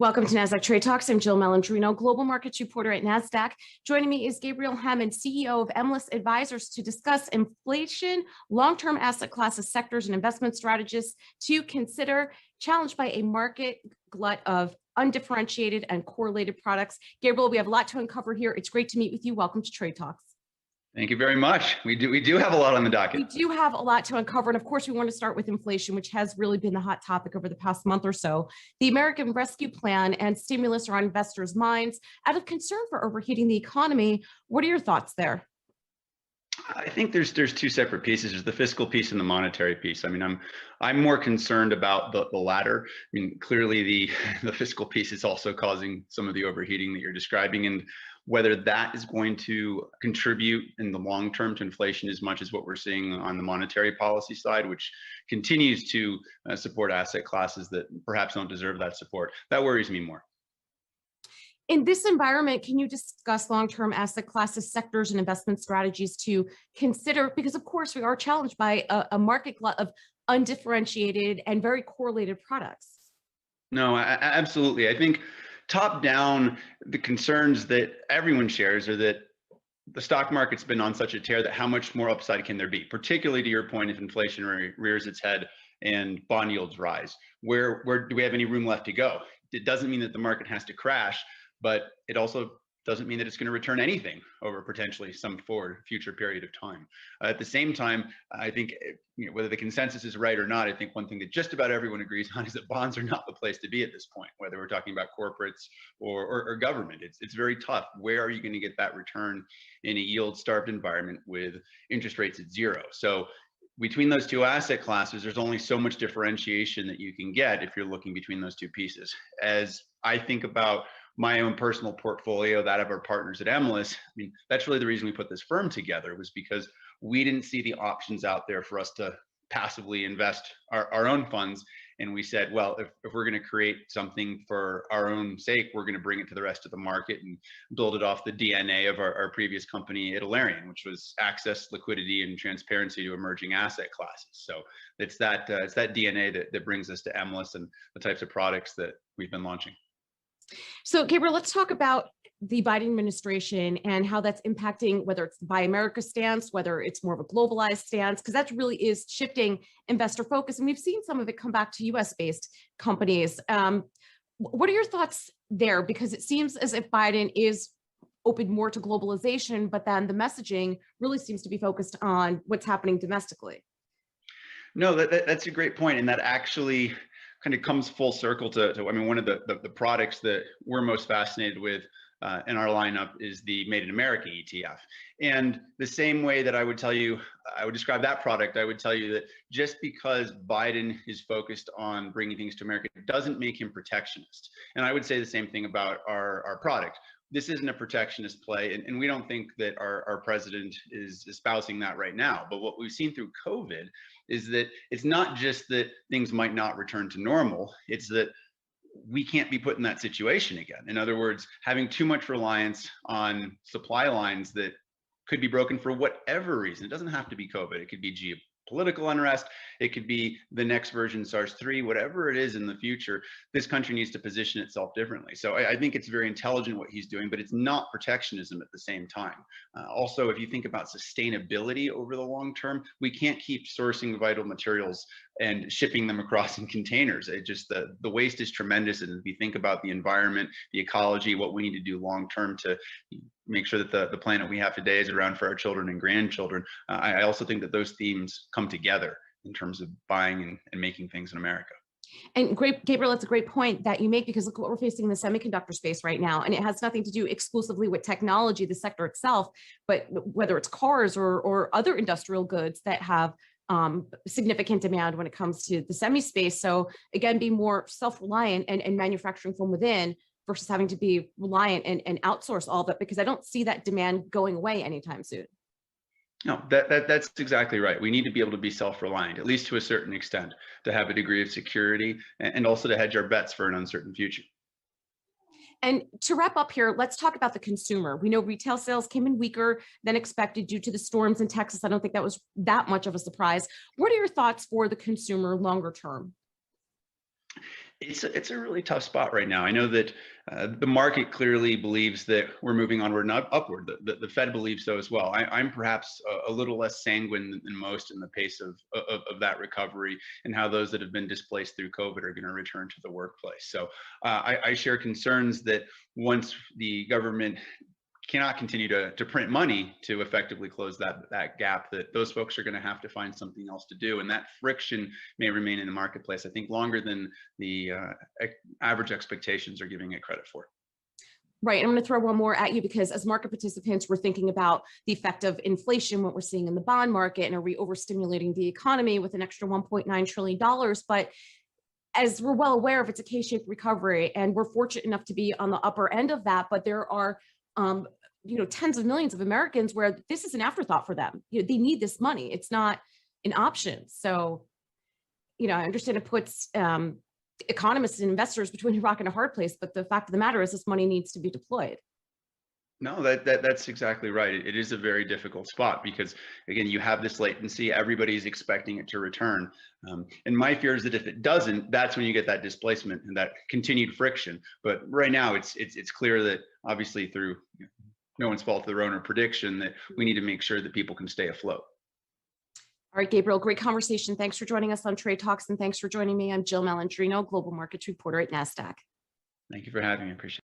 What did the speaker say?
Welcome to Nasdaq Trade Talks. I'm Jill Malandrino, Global Markets Reporter at Nasdaq. Joining me is Gabriel Hammond, CEO of Emles Advisors, to discuss inflation, long-term asset classes, sectors, and investment strategies to consider, challenged by a market glut of undifferentiated and correlated products. Gabriel, we have a lot to uncover here. It's great to meet with you. Welcome to Trade Talks. Thank you very much. We do have a lot on the docket. We do have a lot to uncover. And of course, we want to start with inflation, which has really been the hot topic over the past month or so. The American Rescue Plan and stimulus are on investors' minds out of concern for overheating the economy. What are your thoughts there? I think there's two separate pieces. There's the fiscal piece and the monetary piece. I mean, I'm more concerned about the latter. I mean, clearly the fiscal piece is also causing some of the overheating that you're describing, and whether that is going to contribute in the long term to inflation as much as what we're seeing on the monetary policy side, which continues to support asset classes that perhaps don't deserve that support. That worries me more. In this environment, can you discuss long-term asset classes, sectors, and investment strategies to consider? Because of course, we are challenged by a market glut of undifferentiated and very correlated products. No, absolutely. I think top down, the concerns that everyone shares are that the stock market's been on such a tear that how much more upside can there be, particularly to your point, if inflation rears its head and bond yields rise. Where do we have any room left to go? It doesn't mean that the market has to crash, but it also doesn't mean that it's going to return anything over potentially some future period of time. At the same time, I think whether the consensus is right or not, I think one thing that just about everyone agrees on is that bonds are not the place to be at this point, whether we're talking about corporates or government. It's very tough. Where are you going to get that return in a yield-starved environment with interest rates at zero? So between those two asset classes, there's only so much differentiation that you can get if you're looking between those two pieces. As I think about my own personal portfolio, that of our partners at Emles, I mean, that's really the reason we put this firm together, was because we didn't see the options out there for us to passively invest our own funds. And we said, well, if we're going to create something for our own sake, we're going to bring it to the rest of the market and build it off the DNA of our previous company, Italarian, which was access, liquidity, and transparency to emerging asset classes. So it's that DNA that brings us to Emles and the types of products that we've been launching. So, Gabriel, let's talk about the Biden administration and how that's impacting, whether it's the Buy America stance, whether it's more of a globalized stance, because that really is shifting investor focus. And we've seen some of it come back to US-based companies. What are your thoughts there? Because it seems as if Biden is open more to globalization, but then the messaging really seems to be focused on what's happening domestically. No, that's a great point. And that actually kind of comes full circle to I mean, one of the products that we're most fascinated with in our lineup is the Made in America ETF. And the same way that I would describe that product, I would tell you that just because Biden is focused on bringing things to America doesn't make him protectionist. And I would say the same thing about our product. This isn't a protectionist play, and we don't think that our president is espousing that right now. But what we've seen through COVID is that it's not just that things might not return to normal, it's that we can't be put in that situation again. In other words, having too much reliance on supply lines that could be broken for whatever reason. It doesn't have to be COVID. It could be geopolitical unrest. It could be the next version, SARS-3, whatever it is in the future. This country needs to position itself differently. So I think it's very intelligent what he's doing, but it's not protectionism at the same time. Also, if you think about sustainability over the long term, we can't keep sourcing vital materials and shipping them across in containers. It just the waste is tremendous. And if you think about the environment, the ecology, what we need to do long term to make sure that the planet we have today is around for our children and grandchildren. I also think that those themes come together in terms of buying and making things in America. And Gabriel, that's a great point that you make, because look what we're facing in the semiconductor space right now. And it has nothing to do exclusively with technology, the sector itself, but whether it's cars or other industrial goods that have significant demand when it comes to the semi space. So again, be more self-reliant and manufacturing from within versus having to be reliant and outsource all of it, because I don't see that demand going away anytime soon. No, that's exactly right. We need to be able to be self-reliant, at least to a certain extent, to have a degree of security and also to hedge our bets for an uncertain future. And to wrap up here, let's talk about the consumer. We know retail sales came in weaker than expected due to the storms in Texas. I don't think that was that much of a surprise. What are your thoughts for the consumer longer term? It's a really tough spot right now. I know that the market clearly believes that we're moving onward and upward. The Fed believes so as well. I'm perhaps a little less sanguine than most in the pace of that recovery and how those that have been displaced through COVID are going to return to the workplace. So I share concerns that once the government cannot continue to print money to effectively close that gap, that those folks are going to have to find something else to do, and that friction may remain in the marketplace, I think, longer than the average expectations are giving it credit for. Right. I'm going to throw one more at you, because as market participants, we're thinking about the effect of inflation, what we're seeing in the bond market, and are we overstimulating the economy with an extra $1.9 trillion? But as we're well aware of, it's a K-shaped recovery, and we're fortunate enough to be on the upper end of that. But there are tens of millions of Americans where this is an afterthought for them. They need this money. It's not an option. So, I understand it puts economists and investors between a rock and a hard place, but the fact of the matter is this money needs to be deployed. No, that's exactly right. It is a very difficult spot because, again, you have this latency. Everybody's expecting it to return, and my fear is that if it doesn't, that's when you get that displacement and that continued friction. But right now, it's clear that obviously through no one's fault of their own or prediction that we need to make sure that people can stay afloat. All right, Gabriel, great conversation. Thanks for joining us on Trade Talks, and thanks for joining me. I'm Jill Malandrino, Global Markets Reporter at Nasdaq. Thank you for having me. I appreciate it.